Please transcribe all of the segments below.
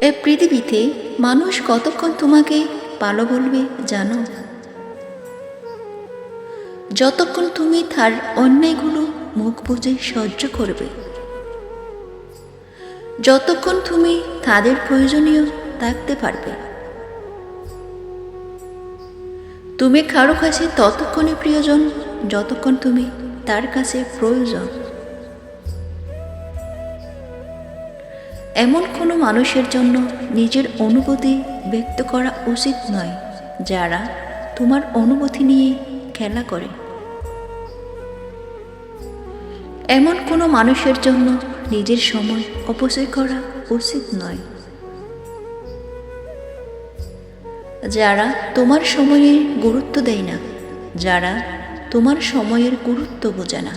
এই পৃথিবীতে মানুষ কতক্ষণ তোমাকে ভালো বলবে জানো? যতক্ষণ তুমি তার অন্যায়গুলো মুখ বুজে সহ্য করবে, যতক্ষণ তুমি তাদের প্রয়োজনীয় থাকতে পারবে। তুমি কারো কাছে ততক্ষণই প্রিয়জন যতক্ষণ তুমি তার কাছে প্রয়োজন। এমন কোনো মানুষের জন্য নিজের অনুভূতি ব্যক্ত করা উচিত নয় যারা তোমার অনুভূতি নিয়ে খেলা করে। এমন কোনো মানুষের জন্য নিজের সময় অপচয় করা উচিত নয় যারা তোমার সময়ে গুরুত্ব দেয় না, যারা তোমার সময়ের গুরুত্ব বোঝে না।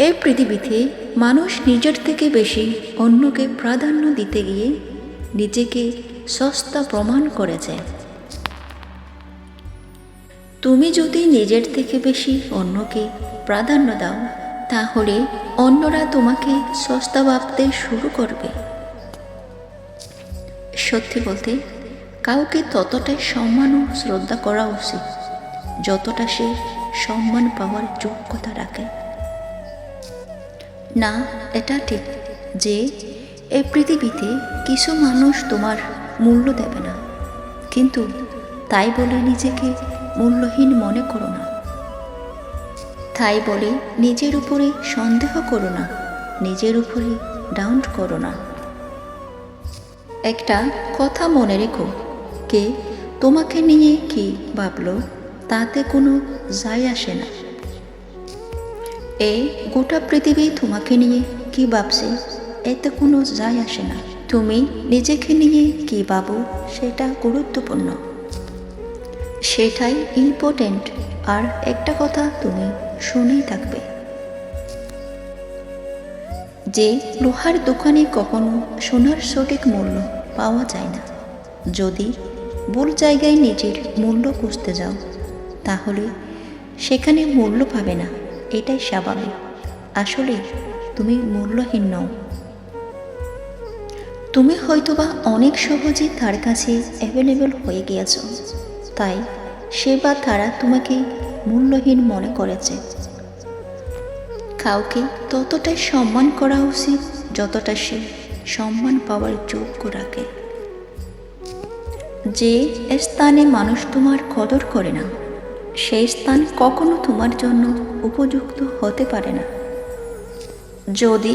এই পৃথিবীতে মানুষ নিজের থেকে বেশি অন্যকে প্রাধান্য দিতে গিয়ে নিজেকে সস্তা প্রমাণ করেছে। তুমি যদি নিজের থেকে বেশি অন্যকে প্রাধান্য দাও, তাহলে অন্যরা তোমাকে সস্তা ভাবতে শুরু করবে। সত্যি বলতে, কাউকে ততটাই সম্মান ও শ্রদ্ধা করা উচিত যতটা সে সম্মান পাওয়ার যোগ্যতা রাখে। না, এটা ঠিক যে এই পৃথিবীতে কিছু মানুষ তোমার মূল্য দেবে না, কিন্তু তাই বলে নিজেকে মূল্যহীন মনে করো না। তাই বলে নিজের উপরে সন্দেহ করো না, নিজের উপরে ডাউট করো না। একটা কথা মনে রেখো, কে তোমাকে নিয়ে কি ভাবলো তাতে কোনো যায় আসে না। এই গোটা পৃথিবী তোমাকে নিয়ে কি ভাবছে এতে কোনো যায় আসে না। তুমি নিজেকে নিয়ে কি ভাবো সেটা গুরুত্বপূর্ণ, সেটাই ইম্পর্টেন্ট। আর একটা কথা তুমি শুনেই থাকবে, যে লোহার দোকানে কখনো সোনার সঠিক মূল্য পাওয়া যায় না। যদি ভুল জায়গায় নিজের মূল্য খুঁজতে যাও, তাহলে সেখানে মূল্য পাবে না, এটাই স্বাভাবিক। আসলে তুমি মূল্যহীন নও। তুমি হয়তোবা অনেক সহজে তার কাছে অ্যাভেলেবল হয়ে গিয়েছ, তাই সে বা তারা তোমাকে মূল্যহীন মনে করেছে। কাউকে ততটাই সম্মান করা উচিত যতটা সে সম্মান পাওয়ার যোগ্য রাখে। যে স্থানে মানুষ তোমার কদর করে না, সেই স্থান কখনো তোমার জন্য উপযুক্ত হতে পারে না। যদি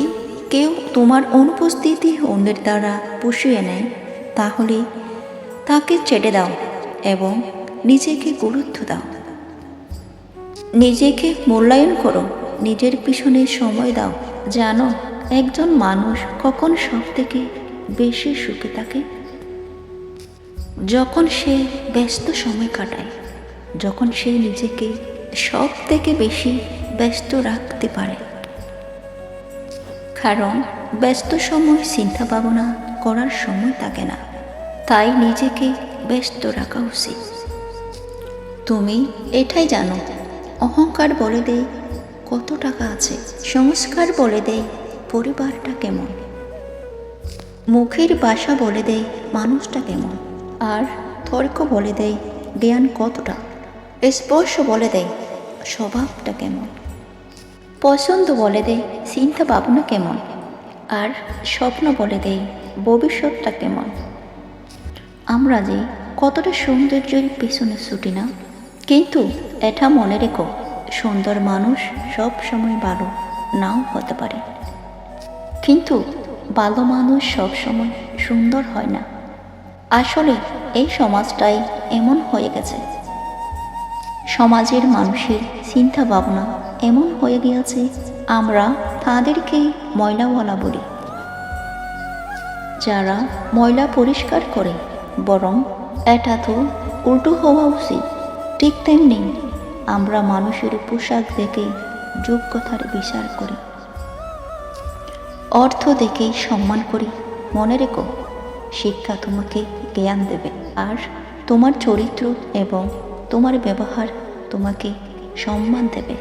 কেউ তোমার অনুপস্থিতি অন্যের দ্বারা পুষিয়ে নেয়, তাহলে তাকে ছেড়ে দাও এবং নিজেকে গুরুত্ব দাও। নিজেকে মূল্যায়ন করো, নিজের পিছনে সময় দাও। জানো একজন মানুষ কখন সব থেকে বেশি সুখে থাকে? যখন সে ব্যস্ত সময় কাটায়, যখন সে নিজেকে সব থেকে বেশি ব্যস্ত রাখতে পারে। কারণ ব্যস্ত সময় চিন্তা ভাবনা করার সময় থাকে না, তাই নিজেকে ব্যস্ত রাখা উচিত। তুমি এটাই জানো, অহংকার বলে দেয় কত টাকা আছে, সংস্কার বলে দেয় পরিবারটা কেমন, মুখের ভাষা বলে দেয় মানুষটা কেমন, আর তর্ক বলে দেয় জ্ঞান কতটা, স্পর্শ বলে দেয় স্বভাবটা কেমন, পছন্দ বলে দেয় চিন্তা ভাবনা কেমন, আর স্বপ্ন বলে দেয় ভবিষ্যৎটা কেমন। আমরা যে কতটা সৌন্দর্যের পেছনে ছুটি না, কিন্তু এটা মনে রেখো, সুন্দর মানুষ সব সময় ভালো নাও হতে পারে, কিন্তু ভালো মানুষ সব সময় সুন্দর হয় না। আসলে এই সমাজটাই এমন হয়ে গেছে, সমাজের মানুষের চিন্তা ভাবনা এমন হয়ে গিয়েছে, আমরা তাদেরকে ময়লাওয়ালা বলি, যারা ময়লা পরিষ্কার করে। বরং এটা তো উল্টো হওয়া উচিত। ঠিক তেমনি আমরা মানুষের পোশাক দেখে যোগ্যতার বিচার করি, অর্থ দেখেই সম্মান করি। মনে রেখো, শিক্ষা তোমাকে জ্ঞান দেবে, আর তোমার চরিত্র এবং তোমার ব্যবহার তোমাকে সম্মান দেবে।